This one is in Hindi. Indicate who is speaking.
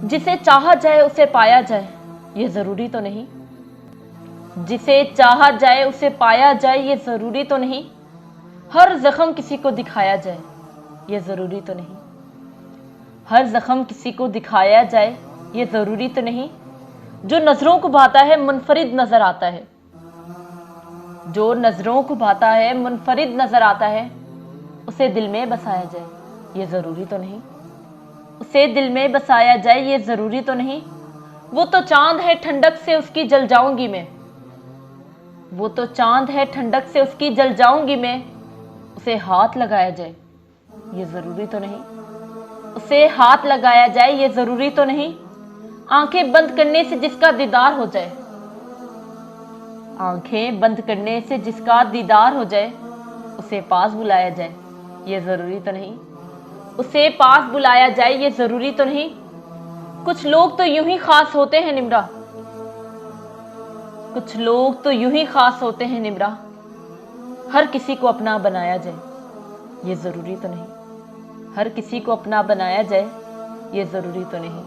Speaker 1: जिसे चाहा जाए उसे पाया जाए ये जरूरी तो नहीं। जिसे चाहा जाए उसे पाया जाए ये जरूरी तो नहीं। हर जख्म किसी को दिखाया जाए ये जरूरी तो नहीं। हर जख्म किसी को दिखाया जाए ये जरूरी तो नहीं। जो नजरों को भाता है मुनफरिद नजर आता है। जो नजरों को भाता है मुनफरिद नजर आता है। उसे दिल में बसाया जाए ये जरूरी तो नहीं। उसे दिल में बसाया जाए ये जरूरी तो नहीं। वो तो चांद है ठंडक से उसकी जल जाऊंगी मैं। वो तो चांद है ठंडक से उसकी जल जाऊंगी मैं। उसे हाथ लगाया जाए ये जरूरी तो नहीं। उसे हाथ लगाया जाए ये जरूरी तो नहीं। आंखें बंद करने से जिसका दीदार हो जाए। आंखें बंद करने से जिसका दीदार हो जाए उसे पास बुलाया जाए ये जरूरी तो नहीं। उसे पास बुलाया जाए ये जरूरी तो नहीं। कुछ लोग तो यूं ही खास होते हैं निम्रा। कुछ लोग तो यूं ही खास होते हैं निम्रा। हर किसी को अपना बनाया जाए ये जरूरी तो नहीं। हर किसी को अपना बनाया जाए ये जरूरी तो नहीं।